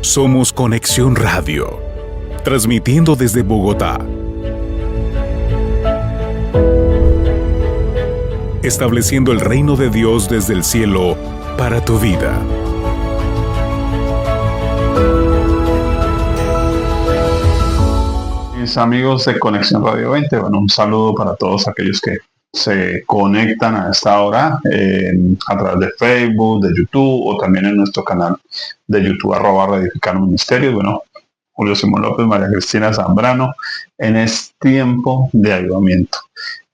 Somos Conexión Radio, transmitiendo desde Bogotá. Estableciendo el reino de Dios desde el cielo para tu vida. Mis amigos de Conexión Radio 20, un saludo para todos aquellos que se conectan a esta hora a través de Facebook, de YouTube o también en nuestro canal de YouTube @Reedificando Ministerios. Julio Simón López, María Cristina Zambrano, en este tiempo de avivamiento.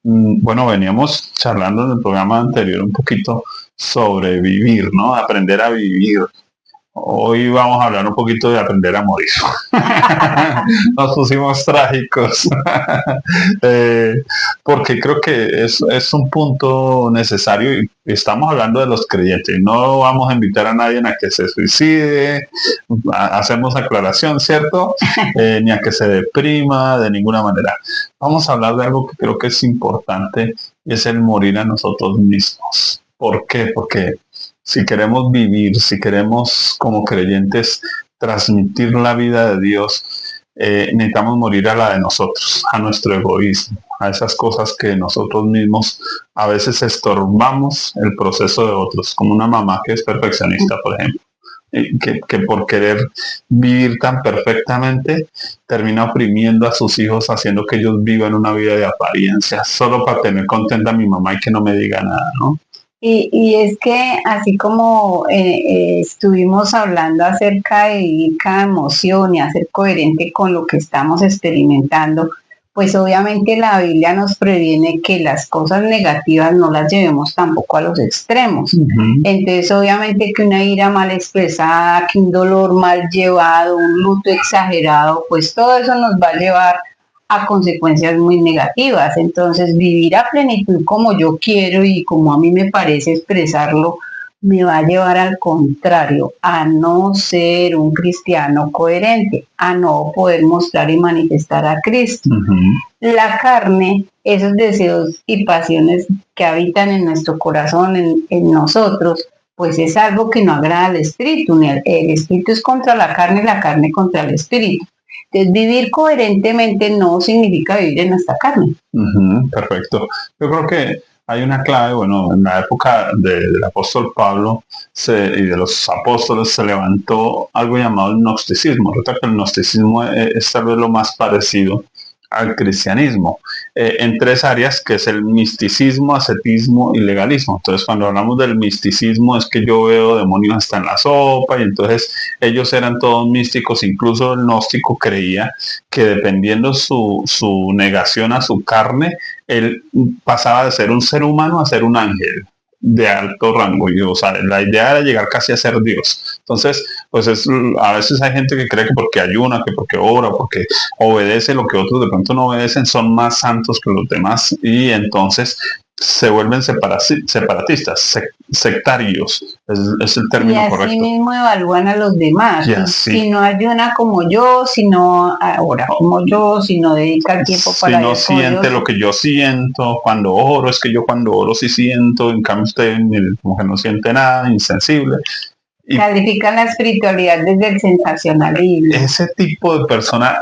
Veníamos charlando en el programa anterior un poquito sobre vivir, ¿no? Aprender a vivir. Hoy vamos a hablar un poquito de aprender a morir. Nos pusimos trágicos. Porque creo que es un punto necesario y estamos hablando de los creyentes. No vamos a invitar a nadie a que se suicide. Hacemos aclaración, ¿cierto? Ni a que se deprima de ninguna manera. Vamos a hablar de algo que creo que es importante y es el morir a nosotros mismos. ¿Por qué? Porque si queremos vivir, si queremos como creyentes transmitir la vida de Dios, necesitamos morir a la de nosotros, a nuestro egoísmo, a esas cosas que nosotros mismos a veces estorbamos el proceso de otros, como una mamá que es perfeccionista, por ejemplo, que por querer vivir tan perfectamente termina oprimiendo a sus hijos, haciendo que ellos vivan una vida de apariencia, solo para tener contenta a mi mamá y que no me diga nada, ¿no? Y es que así como estuvimos hablando acerca de vivir cada emoción y hacer coherente con lo que estamos experimentando, pues obviamente la Biblia nos previene que las cosas negativas no las llevemos tampoco a los extremos. Entonces obviamente que una ira mal expresada, que un dolor mal llevado, un luto exagerado, pues todo eso nos va a llevar a consecuencias muy negativas. Entonces vivir a plenitud como yo quiero y como a mí me parece expresarlo me va a llevar al contrario, a no ser un cristiano coherente, a no poder mostrar y manifestar a Cristo. La carne, esos deseos y pasiones que habitan en nuestro corazón, en nosotros, pues es algo que no agrada al espíritu. El espíritu es contra la carne contra el espíritu. Entonces, vivir coherentemente no significa vivir en nuestra carne. Perfecto. Yo creo que hay una clave, en la época del apóstol Pablo y de los apóstoles se levantó algo llamado el gnosticismo. Recuerda que el gnosticismo es tal vez lo más parecido al cristianismo, en tres áreas, que es el misticismo, ascetismo y legalismo. Entonces, cuando hablamos del misticismo, es que yo veo demonios hasta en la sopa, y entonces ellos eran todos místicos. Incluso el gnóstico creía que dependiendo su negación a su carne, él pasaba de ser un ser humano a ser un ángel de alto rango, la idea era llegar casi a ser Dios. Entonces, pues a veces hay gente que cree que porque ayuna, que porque ora, porque obedece lo que otros de pronto no obedecen, son más santos que los demás, y entonces se vuelven separatistas, sectarios, es el término correcto. Y así mismo evalúan a los demás. Si no ayuna como yo, si no ora como yo, si no dedica el tiempo para Dios. Si no siente lo que yo siento cuando oro, es que yo cuando oro sí siento, en cambio usted como que no siente nada, insensible. Y califican la espiritualidad desde el sensacionalismo. Ese tipo de persona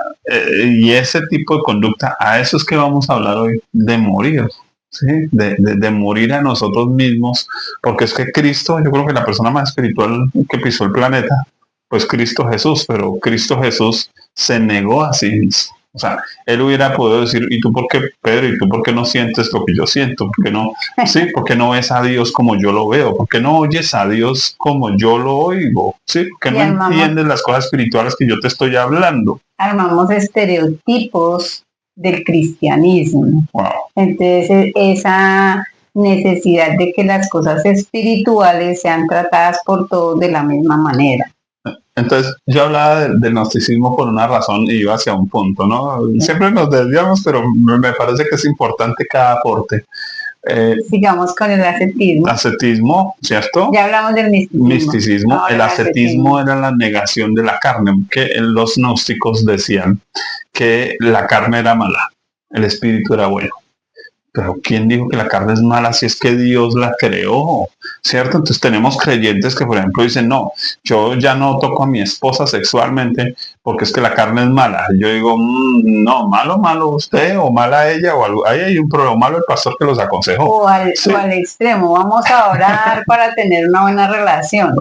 y ese tipo de conducta, a eso es que vamos a hablar hoy, de morir. ¿Sí? De morir a nosotros mismos, porque es que Cristo, yo creo que la persona más espiritual que pisó el planeta, pues Cristo Jesús, pero Cristo Jesús se negó a sí mismo. O sea, él hubiera podido decir, ¿y tú por qué, Pedro? ¿Y tú por qué no sientes lo que yo siento? ¿Por qué no? ¿Sí? ¿Por qué no ves a Dios como yo lo veo? ¿Por qué no oyes a Dios como yo lo oigo? ¿Sí? ¿Por qué no entiendes las cosas espirituales que yo te estoy hablando? Armamos estereotipos del cristianismo. Entonces esa necesidad de que las cosas espirituales sean tratadas por todos de la misma manera. Entonces yo hablaba del gnosticismo por una razón y iba hacia un punto, ¿no? Siempre nos desviamos, pero me parece que es importante cada aporte. Sigamos con el ascetismo. Ascetismo, ¿cierto? Ya hablamos del misticismo. Ahora el ascetismo era la negación de la carne, que los gnósticos decían que la carne era mala, el espíritu era bueno. Pero ¿quién dijo que la carne es mala si es que Dios la creó? ¿cierto? Entonces tenemos creyentes que, por ejemplo, dicen, no, yo ya no toco a mi esposa sexualmente porque es que la carne es mala. Yo digo, no, malo usted o mala ella o algo. Ahí hay un problema, malo el pastor que los aconsejó. O al extremo, vamos a orar para tener una buena relación.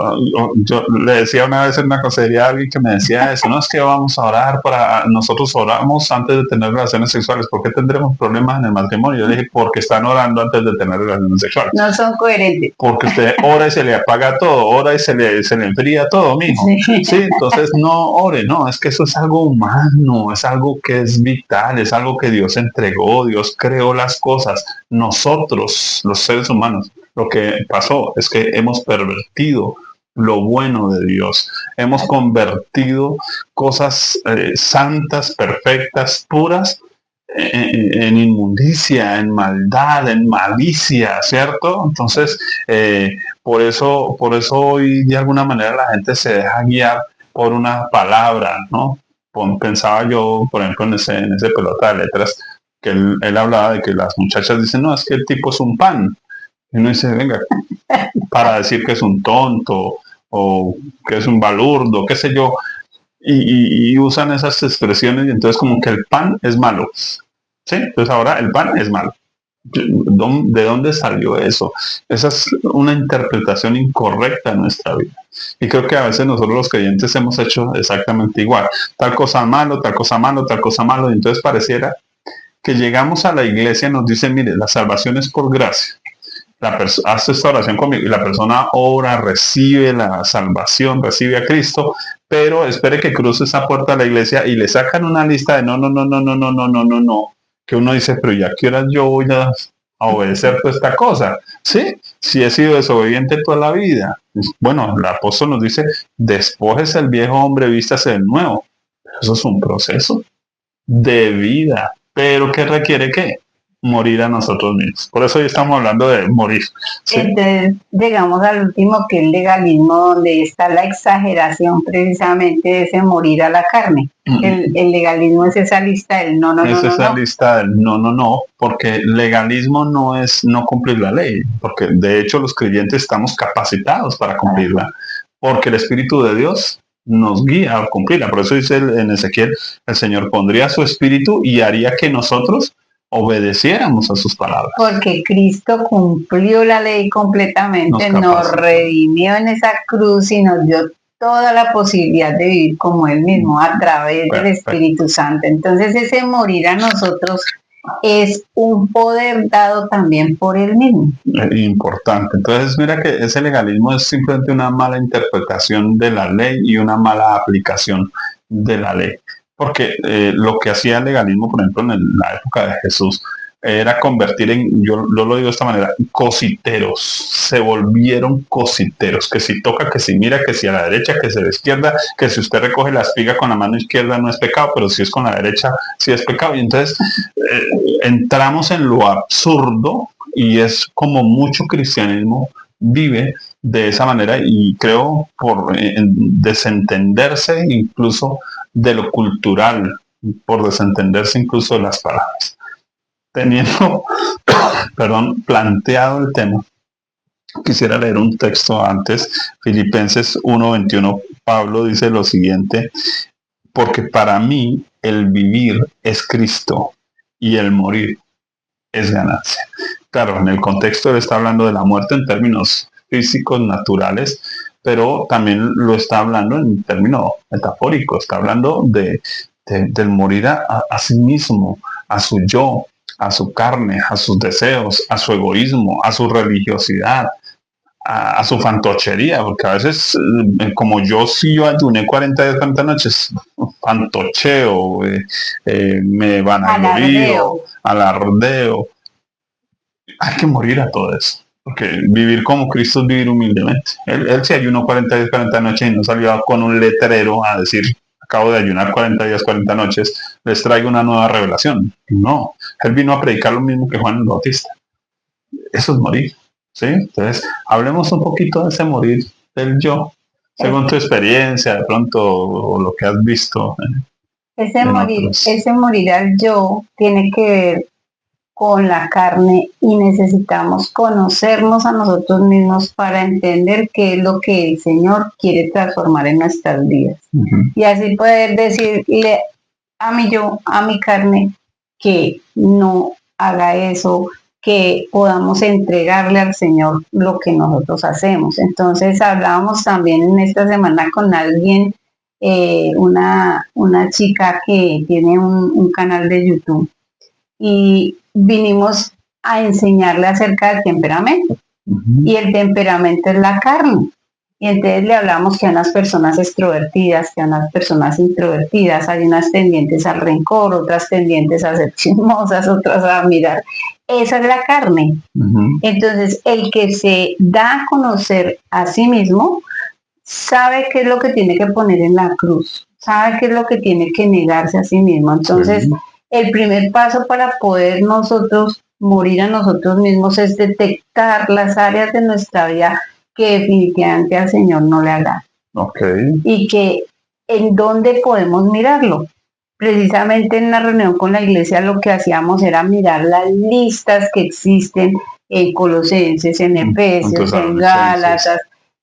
Yo le decía una vez en una consejería a alguien que me decía eso, no es que vamos a orar nosotros oramos antes de tener relaciones sexuales, ¿por qué tendremos problemas en el matrimonio? Yo le dije, porque están orando antes de tener relaciones sexuales. No son coherentes. Porque usted ora y se le apaga todo, ora y se le enfría todo, mijo. Sí, entonces no ore, no, es que eso es algo humano, es algo que es vital, es algo que Dios entregó, Dios creó las cosas. Nosotros, los seres humanos, lo que pasó es que hemos pervertido lo bueno de Dios. Hemos convertido cosas santas, perfectas, puras, en inmundicia, en maldad, en malicia, ¿cierto? Entonces, por eso hoy de alguna manera la gente se deja guiar por una palabra, ¿no? Pensaba yo, por ejemplo, en ese pelota de letras, que él hablaba de que las muchachas dicen, no, es que el tipo es un pan. Y uno dice, venga, para decir que es un tonto o que es un balurdo, qué sé yo, y usan esas expresiones y entonces como que el pan es malo. ¿Sí? Entonces ahora el pan es malo. ¿De dónde salió eso? Esa es una interpretación incorrecta en nuestra vida. Y creo que a veces nosotros los creyentes hemos hecho exactamente igual. Tal cosa malo, tal cosa malo, tal cosa malo. Y entonces pareciera que llegamos a la iglesia y nos dicen, mire, la salvación es por gracia. Hace esta oración conmigo y la persona ora, recibe la salvación, recibe a Cristo, pero espere que cruce esa puerta a la iglesia y le sacan una lista de no, que uno dice, pero ya qué horas yo voy a obedecer toda esta cosa, ¿sí? Si he sido desobediente toda la vida. Bueno, el apóstol nos dice, despójese el viejo hombre, vístase del nuevo. Eso es un proceso de vida, pero que requiere ¿qué? Morir a nosotros mismos. Por eso hoy estamos hablando de morir. ¿Sí? Entonces llegamos al último, que es el legalismo, donde está la exageración precisamente de ese morir a la carne. El legalismo es esa lista del no. Lista del no, porque legalismo no es no cumplir la ley, porque de hecho los creyentes estamos capacitados para cumplirla, porque el Espíritu de Dios nos guía a cumplirla. Por eso dice en Ezequiel, el Señor pondría su espíritu y haría que nosotros obedeciéramos a sus palabras. Porque Cristo cumplió la ley completamente, nos redimió en esa cruz y nos dio toda la posibilidad de vivir como Él mismo a través del Espíritu Santo. Entonces ese morir a nosotros es un poder dado también por Él mismo. Importante. Entonces mira que ese legalismo es simplemente una mala interpretación de la ley y una mala aplicación de la ley. Porque lo que hacía el legalismo, por ejemplo, en la época de Jesús, era convertir yo lo digo de esta manera, cositeros. Se volvieron cositeros. Que si toca, que si mira, que si a la derecha, que si a la izquierda, que si usted recoge la espiga con la mano izquierda no es pecado, pero si es con la derecha, sí es pecado. Y entonces entramos en lo absurdo y es como mucho cristianismo vive de esa manera y creo por desentenderse incluso de lo cultural, por desentenderse incluso de las palabras. Teniendo, planteado el tema, quisiera leer un texto antes, Filipenses 1:21. Pablo dice lo siguiente, porque para mí el vivir es Cristo y el morir es ganancia. Claro, en el contexto él está hablando de la muerte en términos físicos, naturales, pero también lo está hablando en términos metafóricos, está hablando del morir a sí mismo, a su yo, a su carne, a sus deseos, a su egoísmo, a su religiosidad, a su fantochería, porque a veces, como yo ayuné 40 días, 40 noches, fantocheo, me vanaglorío, alardeo. Hay que morir a todo eso. Porque vivir como Cristo es vivir humildemente. Él se ayunó 40 días, 40 noches y no salió con un letrero a decir, acabo de ayunar 40 días, 40 noches, les traigo una nueva revelación. No, él vino a predicar lo mismo que Juan el Bautista. Eso es morir. ¿Sí? Entonces, hablemos un poquito de ese morir del yo, según tu experiencia, de pronto, o lo que has visto. Ese morir al yo tiene que ver con la carne y necesitamos conocernos a nosotros mismos para entender qué es lo que el Señor quiere transformar en nuestras vidas. Y así poder decirle a mi carne, que no haga eso, que podamos entregarle al Señor lo que nosotros hacemos. Entonces hablábamos también en esta semana con alguien, una chica que tiene un canal de YouTube, y vinimos a enseñarle acerca del temperamento. Y el temperamento es la carne. Y entonces le hablamos que hay unas personas extrovertidas, que hay unas personas introvertidas, hay unas tendientes al rencor, otras tendientes a ser chismosas, otras a mirar. Esa es la carne. Entonces, el que se da a conocer a sí mismo sabe qué es lo que tiene que poner en la cruz, sabe qué es lo que tiene que negarse a sí mismo. Entonces, el primer paso para poder nosotros morir a nosotros mismos es detectar las áreas de nuestra vida que definitivamente al Señor no le agrada. Y que en dónde podemos mirarlo. Precisamente en la reunión con la iglesia lo que hacíamos era mirar las listas que existen en Colosenses, en Efesios, en Gálatas,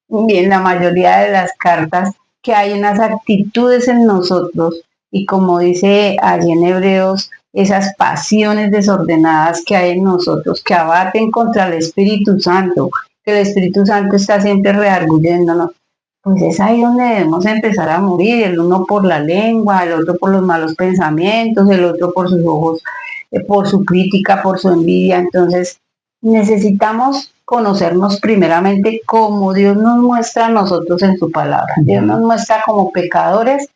y en la mayoría de las cartas, que hay unas actitudes en nosotros, y como dice allí en Hebreos, esas pasiones desordenadas que hay en nosotros, que abaten contra el Espíritu Santo, que el Espíritu Santo está siempre redarguyéndonos. Pues es ahí donde debemos empezar a morir, el uno por la lengua, el otro por los malos pensamientos, el otro por sus ojos, por su crítica, por su envidia. Entonces necesitamos conocernos primeramente como Dios nos muestra a nosotros en su palabra. Dios nos muestra como pecadores,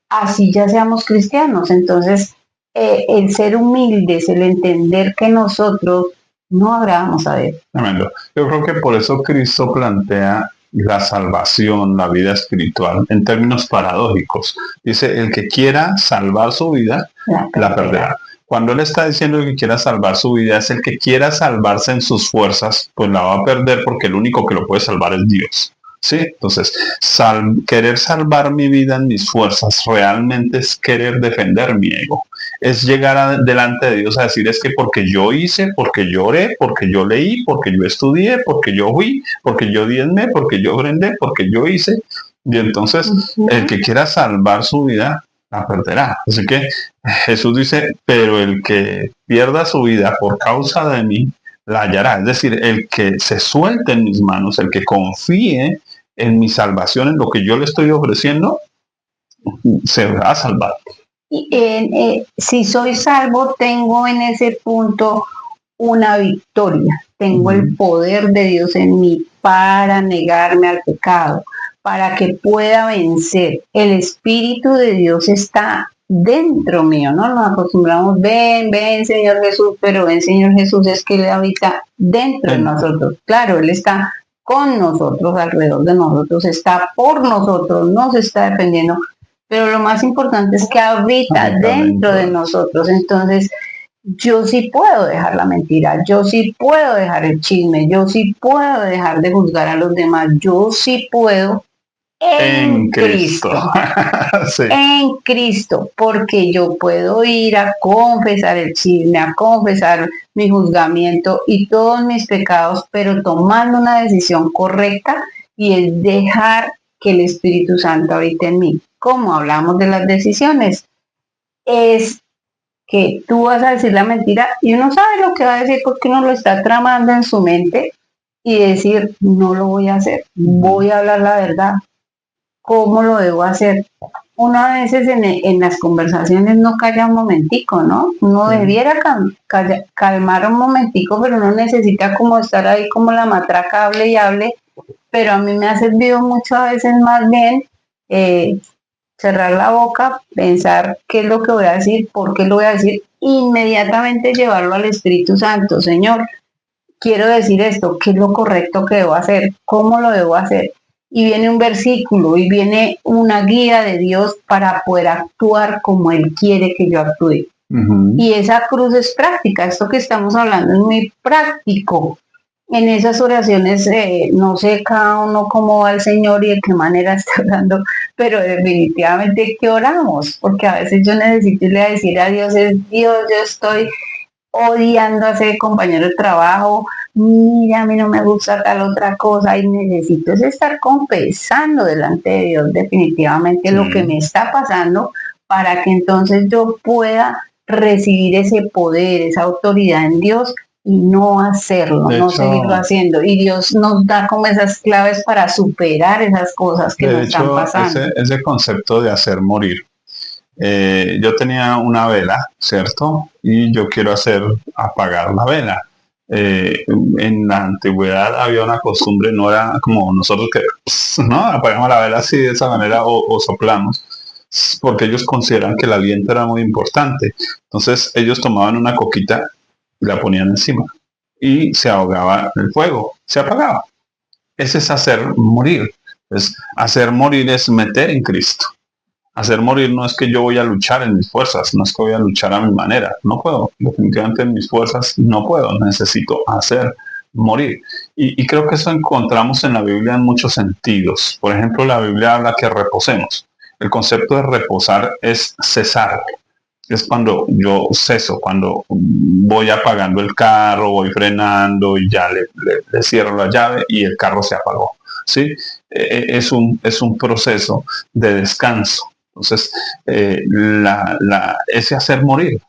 así ya seamos cristianos. Entonces el ser humildes, el entender que nosotros no agradamos a Dios. Tremendo. Yo creo que por eso Cristo plantea la salvación, la vida espiritual, en términos paradójicos. Dice, el que quiera salvar su vida, la perderá. Cuando él está diciendo que quiera salvar su vida, es el que quiera salvarse en sus fuerzas, pues la va a perder, porque el único que lo puede salvar es Dios. ¿Sí? Entonces, querer salvar mi vida en mis fuerzas realmente es querer defender mi ego. Es llegar delante de Dios a decir, es que porque yo hice, porque yo oré, porque yo leí, porque yo estudié, porque yo fui, porque yo diezmé, porque yo ofrendé, porque yo hice. Y entonces, el que quiera salvar su vida, la perderá. Así que Jesús dice, pero el que pierda su vida por causa de mí, la hallará. Es decir, el que se suelte en mis manos, el que confíe en mi salvación, en lo que yo le estoy ofreciendo, se va a salvar. Si soy salvo, tengo en ese punto una victoria. Tengo el poder de Dios en mí para negarme al pecado, para que pueda vencer. El Espíritu de Dios está dentro mío, ¿no? Nos acostumbramos, ven Señor Jesús, pero ven Señor Jesús es que Él habita dentro de nosotros. Claro, Él está con nosotros, alrededor de nosotros, está por nosotros, nos está defendiendo, pero lo más importante es que habita dentro de nosotros. Entonces, yo sí puedo dejar la mentira, yo sí puedo dejar el chisme, yo sí puedo dejar de juzgar a los demás, yo sí puedo en Cristo. Sí. En Cristo, porque yo puedo ir a confesar el chisme, a confesar mi juzgamiento y todos mis pecados, pero tomando una decisión correcta, y es dejar que el Espíritu Santo habite en mí. Como hablamos de las decisiones, es que tú vas a decir la mentira y uno sabe lo que va a decir porque uno lo está tramando en su mente, y decir, no lo voy a hacer, voy a hablar la verdad. ¿Cómo lo debo hacer? Uno a veces en las conversaciones no calla un momentico, ¿no? Uno debiera calmar un momentico, pero uno necesita como estar ahí como la matraca, hable y hable. Pero a mí me ha servido mucho a veces más bien cerrar la boca, pensar qué es lo que voy a decir, por qué lo voy a decir, inmediatamente llevarlo al Espíritu Santo. Señor, quiero decir esto, ¿qué es lo correcto que debo hacer? ¿Cómo lo debo hacer? Y viene un versículo y viene una guía de Dios para poder actuar como Él quiere que yo actúe. Y esa cruz es práctica, esto que estamos hablando es muy práctico. En esas oraciones, no sé cada uno cómo va el Señor y de qué manera está orando, pero definitivamente que oramos, porque a veces yo necesito irle a decir a Dios, es Dios, yo estoy odiando a ese compañero de trabajo, mira, a mí no me gusta tal otra cosa y necesito es estar confesando delante de Dios definitivamente lo que me está pasando para que entonces yo pueda recibir ese poder, esa autoridad en Dios y no hacerlo, De no seguirlo hecho, haciendo. Y Dios nos da como esas claves para superar esas cosas que de nos están hecho, pasando. ese concepto de hacer morir. Yo tenía una vela, ¿cierto? Y yo quiero hacer apagar la vela. En la antigüedad había una costumbre, no era como nosotros que, ¿no? Apagamos la vela así de esa manera o soplamos, porque ellos consideran que el aliento era muy importante. Entonces ellos tomaban una coquita y la ponían encima y se ahogaba el fuego, se apagaba. Ese es hacer morir. Pues hacer morir es meter en Cristo. Hacer morir no es que yo voy a luchar en mis fuerzas, no es que voy a luchar a mi manera, no puedo, definitivamente en mis fuerzas no puedo, necesito hacer morir. Y creo que eso encontramos en la Biblia en muchos sentidos. Por ejemplo, la Biblia habla que reposemos. El concepto de reposar es cesar. Es cuando yo ceso, cuando voy apagando el carro, voy frenando y ya le cierro la llave y el carro se apagó. ¿Sí? Es un proceso de descanso. Entonces, ese hacer morir,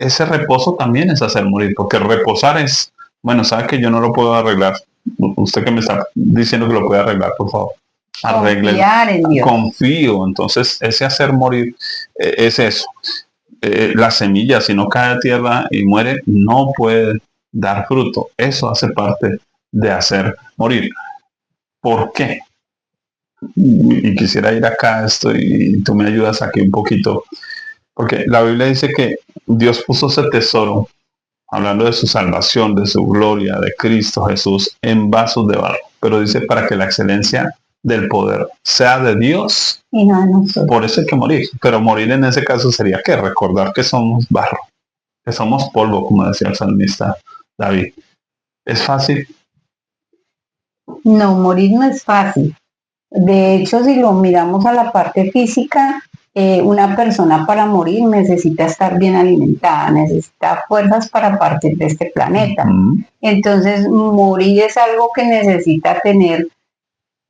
ese reposo también es hacer morir, porque reposar es, bueno, sabe que yo no lo puedo arreglar. Usted que me está diciendo que lo puede arreglar, por favor, arréglelo. Confiar en Dios. Confío. Entonces, ese hacer morir es eso. La semilla, si no cae a tierra y muere, no puede dar fruto. Eso hace parte de hacer morir. ¿Por qué? Y quisiera ir acá esto y tú me ayudas aquí un poquito, porque la Biblia dice que Dios puso ese tesoro, hablando de su salvación, de su gloria, de Cristo Jesús, en vasos de barro, pero dice para que la excelencia del poder sea de Dios, Y no de nosotros. por eso hay que morir, pero morir en ese caso sería que recordar que somos barro, que somos polvo, como decía el salmista David. ¿Es fácil? No, morir no es fácil. De hecho, si lo miramos a la parte física, una persona para morir necesita estar bien alimentada, necesita fuerzas para partir de este planeta. Entonces, morir es algo que necesita tener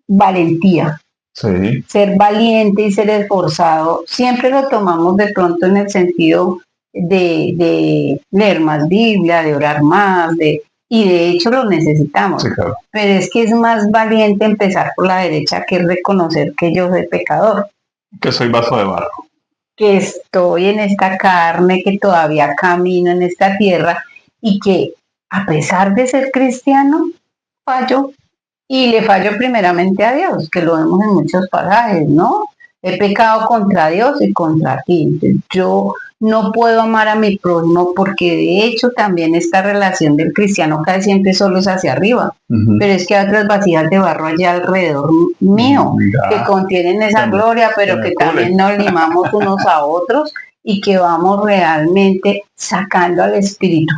valentía, Sí. ser valiente y ser esforzado. Siempre lo tomamos de pronto en el sentido de leer más Biblia, de orar más, y de hecho lo necesitamos. Sí, claro. Pero es que es más valiente empezar por la derecha que reconocer que yo soy pecador, Que soy vaso de barro. que estoy en esta carne, que todavía camino en esta tierra y que a pesar de ser cristiano, fallo y le fallo primeramente a Dios, que lo vemos en muchos pasajes, ¿no? He pecado contra Dios y contra ti. Entonces, yo no puedo amar a mi prójimo porque de hecho también esta relación del cristiano cae siempre solo es hacia arriba. Pero es que hay otras vasijas de barro allá alrededor mío que contienen esa gloria, pero que también nos limamos unos a otros y que vamos realmente sacando al espíritu,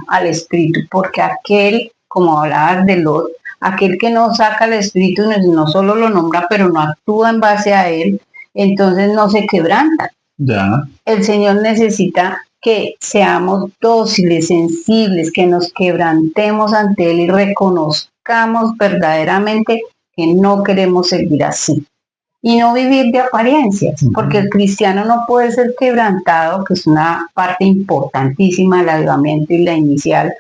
porque aquel, como hablabas de Lot, aquel que no saca al espíritu no solo lo nombra, pero no actúa en base a él, entonces no se quebranta. Ya. El Señor necesita que seamos dóciles, sensibles, que nos quebrantemos ante Él y reconozcamos verdaderamente que no queremos seguir así. Y no vivir de apariencias, porque el cristiano no puede ser quebrantado, que es una parte importantísima del avivamiento y la inicial,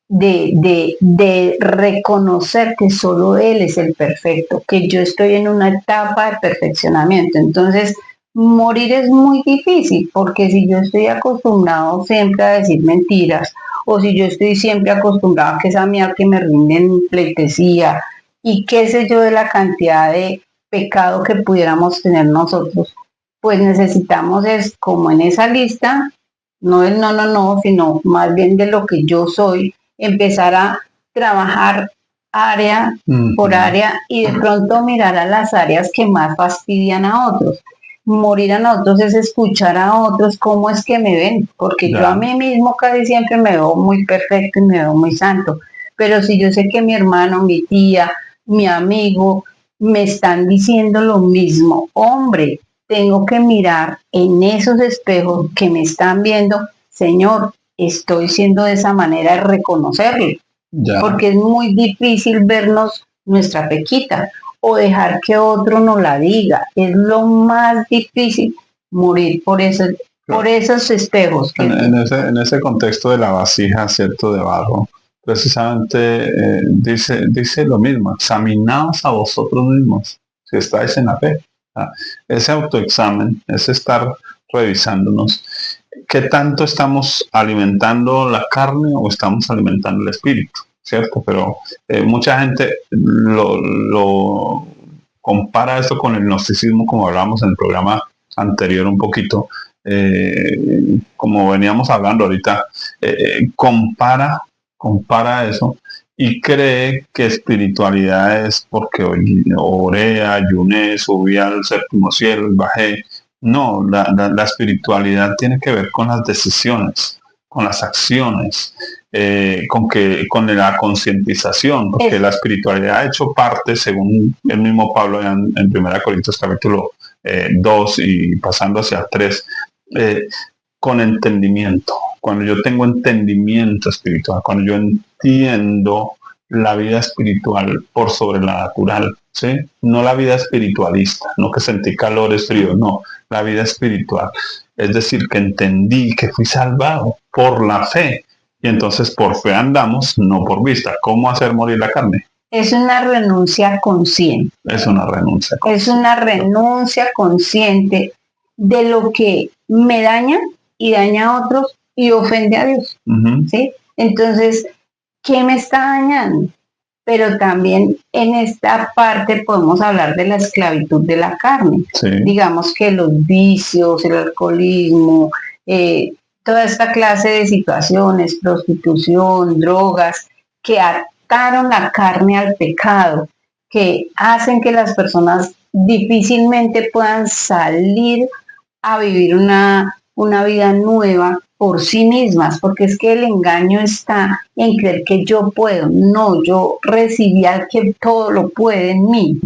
de reconocer que solo Él es el perfecto, que yo estoy en una etapa de perfeccionamiento. Entonces, morir es muy difícil, porque si yo estoy acostumbrado siempre a decir mentiras, o si yo estoy siempre acostumbrado a que es a mí al que me rinden pleitesía, y qué sé yo de la cantidad de pecado que pudiéramos tener nosotros, pues necesitamos es como en esa lista, no el no, sino más bien de lo que yo soy, empezar a trabajar área por área y de pronto mirar a las áreas que más fastidian a otros. Morir a nosotros es escuchar a otros cómo es que me ven, porque yo a mí mismo casi siempre me veo muy perfecto y me veo muy santo, pero si yo sé que mi hermano, mi tía, mi amigo me están diciendo lo mismo, hombre, tengo que mirar en esos espejos que me están viendo, Señor, estoy siendo de esa manera, reconocerlo, Ya. porque es muy difícil vernos nuestra pequita o dejar que otro nos la diga. Es lo más difícil, morir por esos espejos. En ese contexto de la vasija, ¿cierto? De barro, precisamente dice lo mismo, examinaos a vosotros mismos si estáis en la fe. ¿Ah? Ese autoexamen, ese estar revisándonos, ¿qué tanto estamos alimentando la carne o estamos alimentando el espíritu? ¿Cierto? Pero mucha gente lo compara esto con el gnosticismo, como hablábamos en el programa anterior un poquito, como veníamos hablando ahorita, compara eso y cree que espiritualidad es porque oré, ayuné, subí al séptimo cielo y bajé. No, la espiritualidad tiene que ver con las decisiones, con las acciones, con la concientización, porque la espiritualidad ha hecho parte, según el mismo Pablo en 1 Corintios capítulo 2 y pasando hacia 3, con entendimiento. Cuando yo tengo entendimiento espiritual, cuando yo entiendo la vida espiritual por sobre la natural, ¿sí? No la vida espiritualista, no que sentí calores fríos, no, la vida espiritual. Es decir, que entendí que fui salvado por la fe. Y entonces por fe andamos, no por vista. ¿Cómo hacer morir la carne? Es una renuncia consciente. Es una renuncia consciente. Es una renuncia consciente de lo que me daña y daña a otros y ofende a Dios. ¿Sí? Entonces, ¿qué me está dañando? Pero también en esta parte podemos hablar de la esclavitud de la carne. Sí. Digamos que los vicios, el alcoholismo, toda esta clase de situaciones, prostitución, drogas, que ataron la carne al pecado, que hacen que las personas difícilmente puedan salir a vivir una vida nueva por sí mismas, porque es que el engaño está en creer que yo puedo. No, yo recibí al que todo lo puede en mí.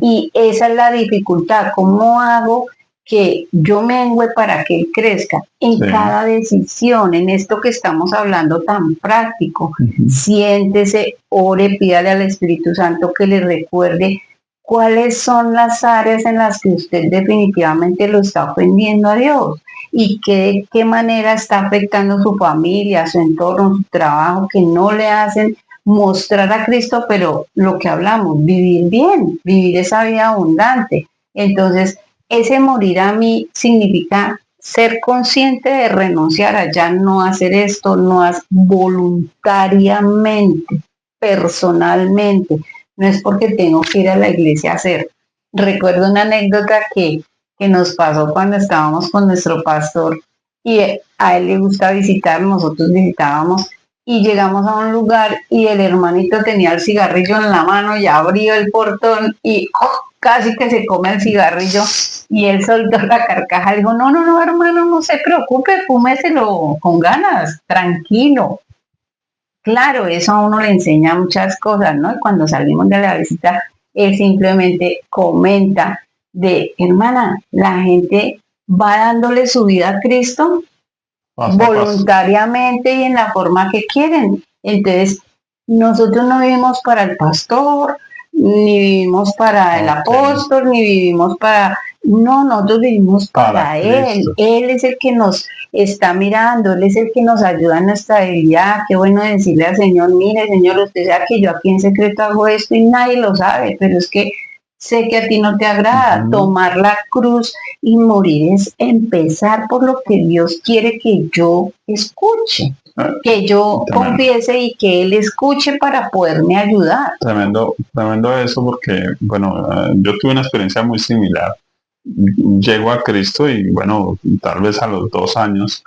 Y esa es la dificultad. ¿Cómo hago que yo mengue para que él crezca? En cada decisión, en esto que estamos hablando tan práctico. Siéntese, ore, pídale al Espíritu Santo que le recuerde cuáles son las áreas en las que usted definitivamente lo está ofendiendo a Dios y de qué manera está afectando su familia, su entorno, su trabajo, que no le hacen mostrar a Cristo, pero lo que hablamos, vivir bien, vivir esa vida abundante. Entonces, ese morir a mí significa ser consciente de renunciar a ya no hacer esto, no hacer voluntariamente, personalmente. No es porque tengo que ir a la iglesia a hacer. Recuerdo una anécdota que nos pasó cuando estábamos con nuestro pastor y a él le gusta visitar, nosotros visitábamos y llegamos a un lugar y el hermanito tenía el cigarrillo en la mano y abrió el portón y casi que se come el cigarrillo y él soltó la carcaja, dijo, no, hermano, no se preocupe, fúmeselo con ganas, tranquilo. Claro, eso a uno le enseña muchas cosas, ¿no? Y cuando salimos de la visita, él simplemente comenta de, hermana, la gente va dándole su vida a Cristo voluntariamente y en la forma que quieren. Entonces, nosotros no vivimos para el pastor, ni vivimos para el apóstol, ni vivimos para... No, nosotros vivimos para Él. Él es el que nos está mirando, Él es el que nos ayuda en nuestra debilidad. Qué bueno decirle al Señor, mire, Señor, usted sabe que yo aquí en secreto hago esto y nadie lo sabe, pero es que sé que a ti no te agrada. Tomar la cruz y morir es empezar por lo que Dios quiere que yo escuche, que yo confiese y que Él escuche para poderme ayudar. Tremendo eso porque, bueno, yo tuve una experiencia muy similar. Llego a Cristo y, bueno, tal vez a los 2 años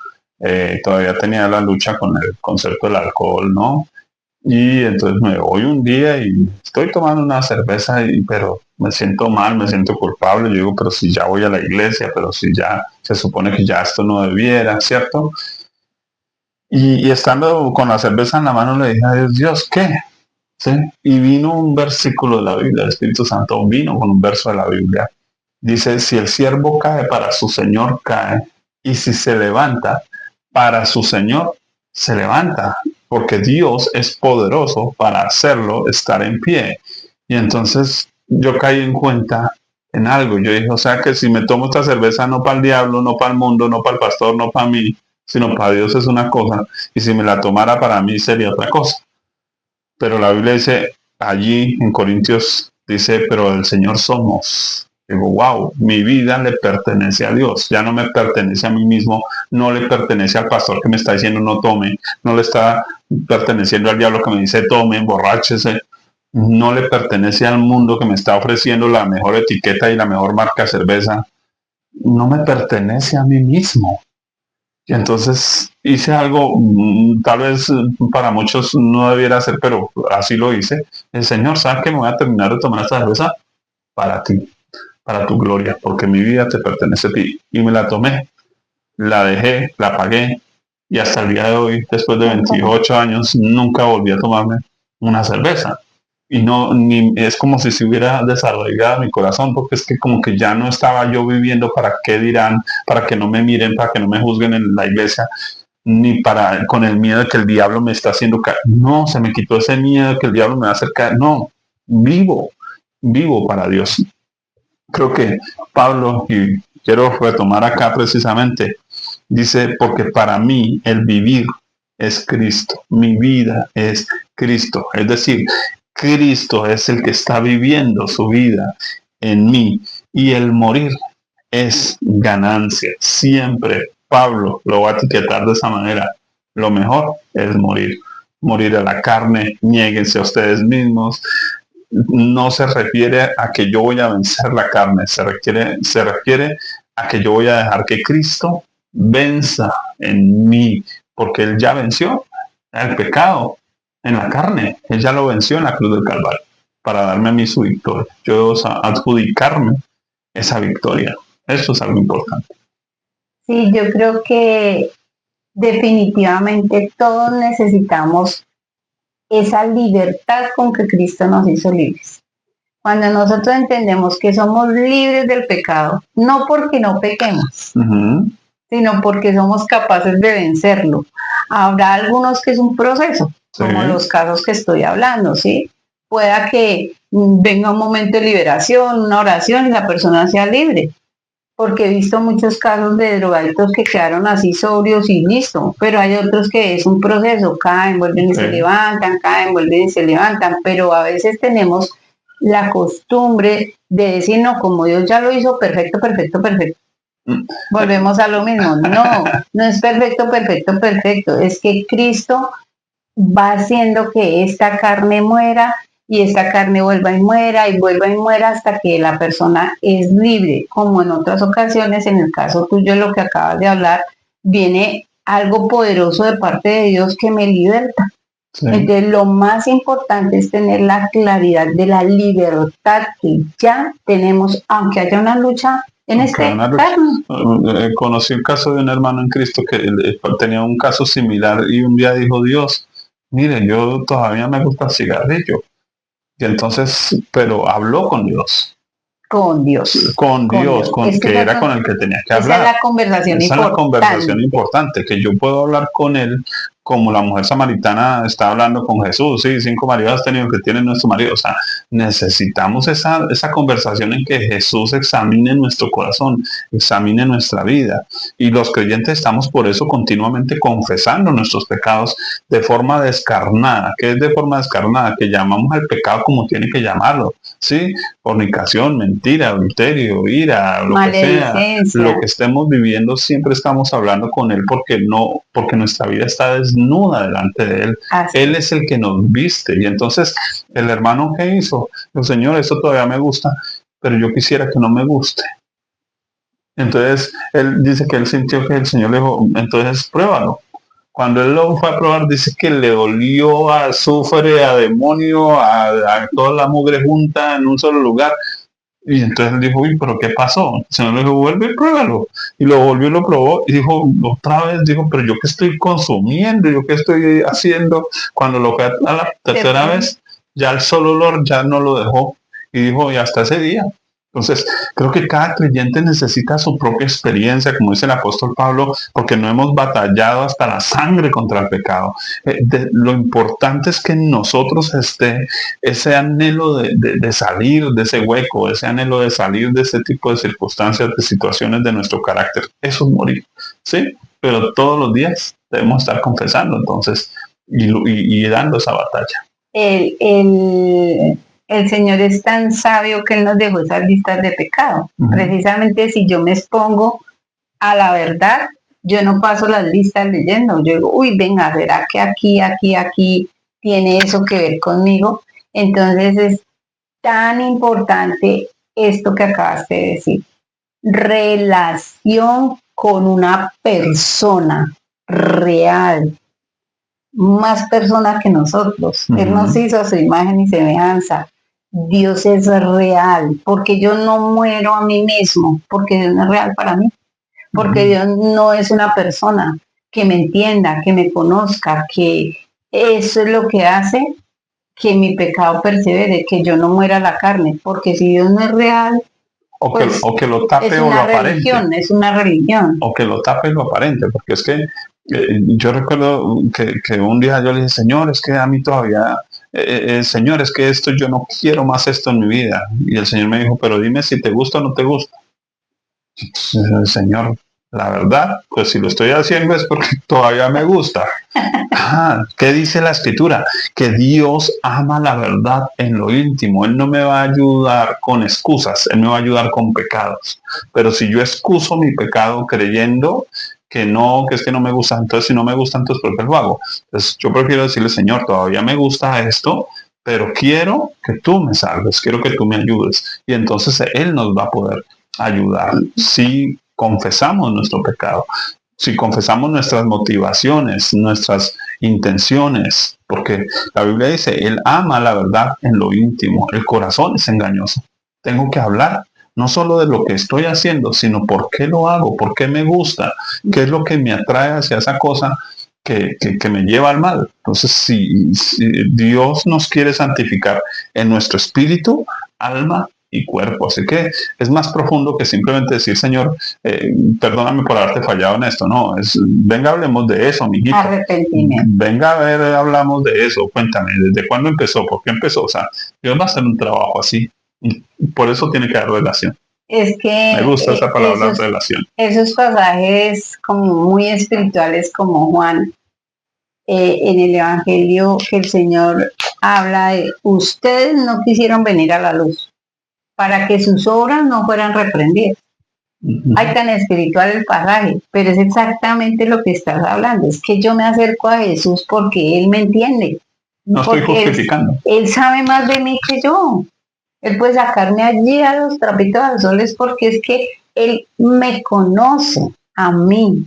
todavía tenía la lucha con el concepto del alcohol, ¿no? Y entonces me voy un día y estoy tomando una cerveza, pero me siento mal, me siento culpable. Yo digo, pero si ya voy a la iglesia, pero si ya se supone que ya esto no debiera, ¿cierto? Y estando con la cerveza en la mano le dije a Dios, Dios, ¿qué? ¿Sí? Y vino un versículo de la Biblia, el Espíritu Santo vino con un verso de la Biblia. Dice, si el siervo cae, para su Señor cae, y si se levanta, para su Señor se levanta, porque Dios es poderoso para hacerlo estar en pie. Y entonces yo caí en cuenta en algo. Yo dije, o sea que si me tomo esta cerveza no para el diablo, no para el mundo, no para el pastor, no para mí, sino para Dios es una cosa, y si me la tomara para mí sería otra cosa. Pero la Biblia dice allí en Corintios, dice, pero el Señor somos. Digo, wow, mi vida le pertenece a Dios, ya no me pertenece a mí mismo, no le pertenece al pastor que me está diciendo no tome, no le está perteneciendo al diablo que me dice tome, emborráchese, no le pertenece al mundo que me está ofreciendo la mejor etiqueta y la mejor marca de cerveza, no me pertenece a mí mismo. Y entonces hice algo, tal vez para muchos no debiera hacer, pero así lo hice. El Señor, ¿sabes que me voy a terminar de tomar esta cerveza? Para ti, para tu gloria, porque mi vida te pertenece a ti. Y me la tomé, la dejé, la pagué, y hasta el día de hoy, después de 28 años, nunca volví a tomarme una cerveza. Y no, ni, es como si se hubiera desarrollado mi corazón, porque es que como que ya no estaba yo viviendo para qué dirán, para que no me miren, para que no me juzguen en la iglesia, ni para con el miedo de que el diablo me está haciendo caer. No, se me quitó ese miedo de que el diablo me va a hacer caer. No, vivo para Dios. Creo que Pablo, y quiero retomar acá precisamente, dice, porque para mí el vivir es Cristo, mi vida es Cristo. Es decir, Cristo es el que está viviendo su vida en mí y el morir es ganancia. Siempre Pablo lo va a etiquetar de esa manera. Lo mejor es morir. Morir a la carne, niéguense a ustedes mismos. No se refiere a que yo voy a vencer la carne, se refiere a que yo voy a dejar que Cristo venza en mí, porque Él ya venció el pecado en la carne, Él ya lo venció en la cruz del Calvario, para darme a mí su victoria. Yo adjudicarme esa victoria. Eso es algo importante. Sí, yo creo que definitivamente todos necesitamos esa libertad con que Cristo nos hizo libres. Cuando nosotros entendemos que somos libres del pecado, no porque no pequemos, sino porque somos capaces de vencerlo. Habrá algunos que es un proceso, como los casos que estoy hablando, ¿sí? Pueda que venga un momento de liberación, una oración y la persona sea libre. Porque he visto muchos casos de drogadictos que quedaron así sobrios y listo, pero hay otros que es un proceso, caen, vuelven y se levantan, caen, vuelven y se levantan, pero a veces tenemos la costumbre de decir, no, como Dios ya lo hizo perfecto, perfecto, perfecto. Volvemos a lo mismo, no es perfecto, perfecto, perfecto, es que Cristo va haciendo que esta carne muera y esta carne vuelva y muera hasta que la persona es libre, como en otras ocasiones, en el caso tuyo, lo que acabas de hablar, viene algo poderoso de parte de Dios que me liberta. Sí. Entonces, lo más importante es tener la claridad de la libertad que ya tenemos, aunque haya una lucha en este carne. Conocí un caso de un hermano en Cristo que tenía un caso similar y un día dijo, Dios, mire, yo todavía me gusta el cigarrillo. Y entonces, pero habló con Dios. Con Dios. Con Dios, que era con el que tenía que hablar. Esa es la conversación importante. Esa es la conversación importante, que yo puedo hablar con él como la mujer samaritana está hablando con Jesús. Sí, 5 maridos has tenido, que tiene nuestro marido. O sea, necesitamos esa conversación en que Jesús examine nuestro corazón, examine nuestra vida. Y los creyentes estamos por eso continuamente confesando nuestros pecados de forma descarnada. ¿Qué es de forma descarnada? Que llamamos al pecado como tiene que llamarlo. ¿Sí? Fornicación, mentira, adulterio, ira, lo que sea, lo que estemos viviendo, siempre estamos hablando con Él porque nuestra vida está desnuda delante de Él. Así. Él es el que nos viste. Y entonces el hermano, ¿qué hizo? El Señor, esto todavía me gusta, pero yo quisiera que no me guste. Entonces él dice que él sintió que el Señor le dijo, entonces pruébalo. Cuando él lo fue a probar, dice que le olió a azufre, a demonio, a toda la mugre junta en un solo lugar. Y entonces él dijo, uy, ¿pero qué pasó? El Señor le dijo, vuelve y pruébalo. Y lo volvió y lo probó. Y dijo, otra vez, dijo, pero yo qué estoy consumiendo, yo qué estoy haciendo. Cuando lo fue a la tercera vez, ya el solo olor ya no lo dejó. Y dijo, y hasta ese día, Entonces, creo que cada creyente necesita su propia experiencia, como dice el apóstol Pablo, porque no hemos batallado hasta la sangre contra el pecado. Lo importante es que en nosotros esté ese anhelo de salir de ese hueco, ese anhelo de salir de ese tipo de circunstancias, de situaciones de nuestro carácter. Eso es morir, ¿sí? Pero todos los días debemos estar confesando, entonces, y dando esa batalla. El Señor es tan sabio que Él nos dejó esas listas de pecado. Precisamente si yo me expongo a la verdad, yo no paso las listas leyendo. Yo digo, uy, venga, ¿será que aquí tiene eso que ver conmigo? Entonces es tan importante esto que acabaste de decir. Relación con una persona real, más persona que nosotros. Él nos hizo a su imagen y semejanza. Dios es real, porque yo no muero a mí mismo, porque Dios no es real para mí, porque Dios no es una persona que me entienda, que me conozca, que eso es lo que hace que mi pecado persevere, que yo no muera a la carne, porque si Dios no es real, pues o que lo tape es o lo una aparente. religión, es una religión. O que lo tape lo aparente, porque es que yo recuerdo que un día yo le dije, Señor, es que a mí todavía, Señor, es que esto, yo no quiero más esto en mi vida. Y el Señor me dijo, pero dime si te gusta o no te gusta. Señor, la verdad, pues si lo estoy haciendo es porque todavía me gusta. ¿Qué dice la Escritura? Que Dios ama la verdad en lo íntimo. Él no me va a ayudar con excusas, Él me va a ayudar con pecados. Pero si yo excuso mi pecado creyendo que es que no me gusta, entonces si no me gusta, entonces ¿por qué lo hago? Entonces yo prefiero decirle, Señor, todavía me gusta esto, pero quiero que tú me salves, quiero que tú me ayudes. Y entonces Él nos va a poder ayudar si confesamos nuestro pecado, si confesamos nuestras motivaciones, nuestras intenciones, porque la Biblia dice, Él ama la verdad en lo íntimo, el corazón es engañoso. Tengo que hablar no solo de lo que estoy haciendo, sino por qué lo hago, por qué me gusta, qué es lo que me atrae hacia esa cosa que me lleva al mal. Entonces, si Dios nos quiere santificar en nuestro espíritu, alma y cuerpo. Así que es más profundo que simplemente decir, Señor, perdóname por haberte fallado en esto. No, venga, hablemos de eso, amiguito. Arrepentimiento. Venga, a ver, hablamos de eso. Cuéntame, ¿desde cuándo empezó? ¿Por qué empezó? O sea, Dios va a hacer un trabajo así. Y por eso tiene que haber relación. Es que me gusta esa palabra, relación. Esos pasajes como muy espirituales como Juan, en el Evangelio que el Señor habla de, ustedes no quisieron venir a la luz para que sus obras no fueran reprendidas. Hay tan espiritual el pasaje, pero es exactamente lo que estás hablando. Es que yo me acerco a Jesús porque Él me entiende. No estoy justificando. Él sabe más de mí que yo. Él puede sacarme allí a los trapitos al sol, es porque es que Él me conoce a mí.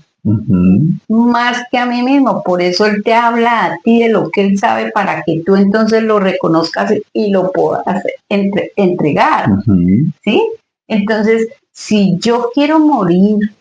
Más que a mí mismo, por eso Él te habla a ti de lo que Él sabe para que tú entonces lo reconozcas y lo puedas entregar, ¿sí? Entonces, si yo quiero morir,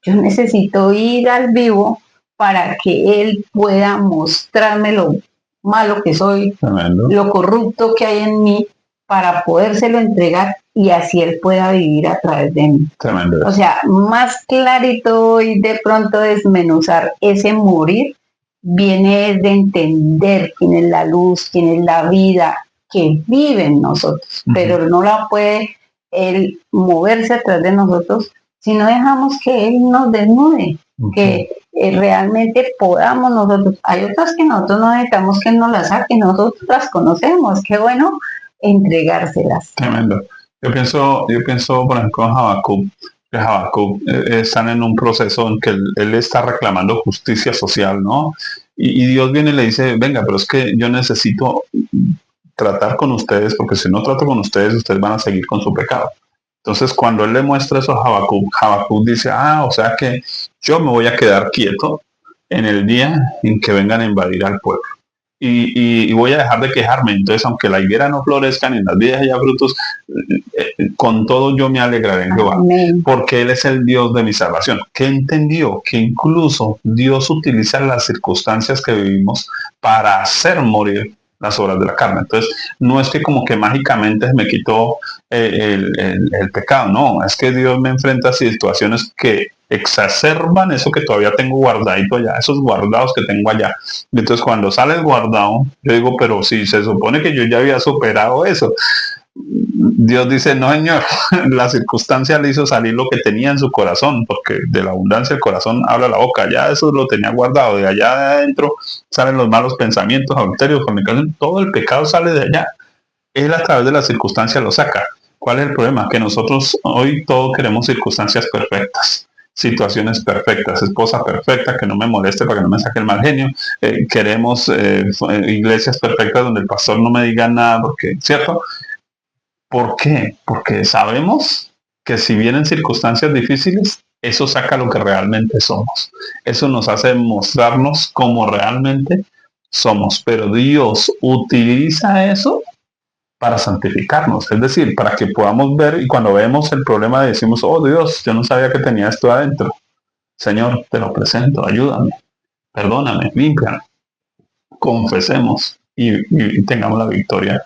yo necesito ir al vivo para que Él pueda mostrarme lo malo que soy, lo corrupto que hay en mí, para podérselo entregar y así Él pueda vivir a través de mí. Tremendo. O sea, más clarito y de pronto desmenuzar ese morir viene de entender quién es la luz, quién es la vida que vive en nosotros, pero no la puede Él moverse a través de nosotros si no dejamos que Él nos desnude, que realmente podamos nosotros. Hay otras que nosotros no necesitamos que Él nos las saque, nosotros las conocemos, qué bueno entregárselas. Tremendo. Yo pienso, por ejemplo, en Habacuc, están en un proceso en que él está reclamando justicia social, ¿no? Y Dios viene y le dice, venga, pero es que yo necesito tratar con ustedes, porque si no trato con ustedes, ustedes van a seguir con su pecado. Entonces, cuando él le muestra eso a Habacuc dice, o sea que yo me voy a quedar quieto en el día en que vengan a invadir al pueblo. Y voy a dejar de quejarme. Entonces, aunque la higuera no florezca ni en las vides haya frutos, con todo yo me alegraré en Jehová, porque Él es el Dios de mi salvación. Que entendió que incluso Dios utiliza las circunstancias que vivimos para hacer morir las obras de la carne. Entonces, no es que como que mágicamente me quitó el pecado, no, es que Dios me enfrenta a situaciones que exacerban eso que todavía tengo guardadito allá, esos guardados que tengo allá. Entonces, cuando sale el guardado, yo digo, pero si se supone que yo ya había superado eso, Dios dice, no señor, la circunstancia le hizo salir lo que tenía en su corazón, porque de la abundancia del corazón habla la boca, ya eso lo tenía guardado, de allá de adentro salen los malos pensamientos, adulterios, fornicación, todo el pecado sale de allá. Él a través de la circunstancia lo saca. ¿Cuál es el problema? Que nosotros hoy todos queremos circunstancias perfectas, situaciones perfectas, esposa perfecta, que no me moleste para que no me saque el mal genio. Queremos iglesias perfectas donde el pastor no me diga nada, porque, ¿cierto? ¿Por qué? Porque sabemos que si vienen circunstancias difíciles, eso saca lo que realmente somos. Eso nos hace mostrarnos como realmente somos. Pero Dios utiliza eso para santificarnos. Es decir, para que podamos ver y cuando vemos el problema decimos, oh Dios, yo no sabía que tenía esto adentro. Señor, te lo presento, ayúdame, perdóname, límpiame. Confesemos y tengamos la victoria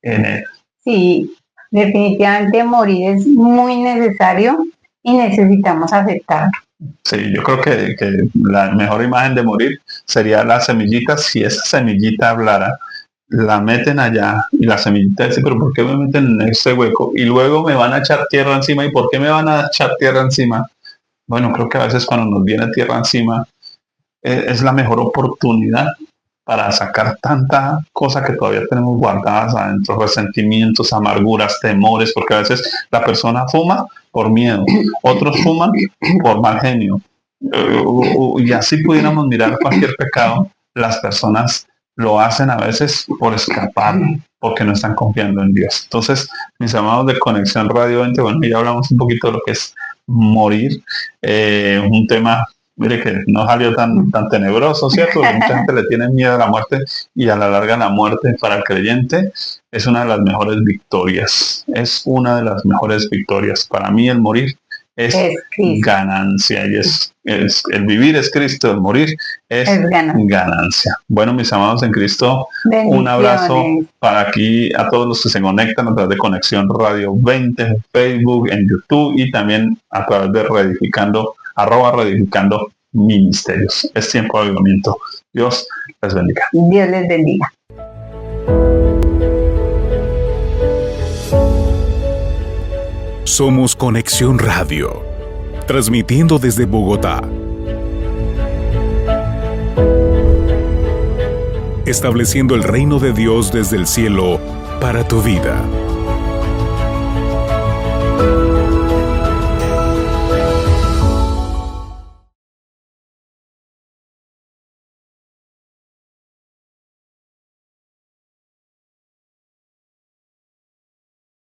en él. Sí, definitivamente morir es muy necesario y necesitamos aceptarlo. Sí, yo creo que la mejor imagen de morir sería la semillita. Si esa semillita hablara, la meten allá y la semillita dice, pero ¿por qué me meten en ese hueco? Y luego me van a echar tierra encima. ¿Y por qué me van a echar tierra encima? Bueno, creo que a veces cuando nos viene tierra encima es la mejor oportunidad para sacar tanta cosa que todavía tenemos guardadas adentro, resentimientos, amarguras, temores, porque a veces la persona fuma por miedo, otros fuman por mal genio. Y así pudiéramos mirar cualquier pecado, las personas lo hacen a veces por escapar, porque no están confiando en Dios. Entonces, mis amados de Conexión Radio 20, bueno, ya hablamos un poquito de lo que es morir, un tema, mire que no salió tan tenebroso, ¿cierto? Mucha gente le tiene miedo a la muerte y a la larga la muerte para el creyente es una de las mejores victorias, es una de las mejores victorias. Para mí el morir es ganancia y es el vivir es Cristo, el morir es ganancia. Bueno, mis amados en Cristo, un abrazo para aquí a todos los que se conectan a través de Conexión Radio 20, en Facebook, en YouTube y también a través de Reedificando Ministerios. Es tiempo de avivamiento. Dios les bendiga. Dios les bendiga. Somos Conexión Radio, transmitiendo desde Bogotá. Estableciendo el reino de Dios desde el cielo para tu vida.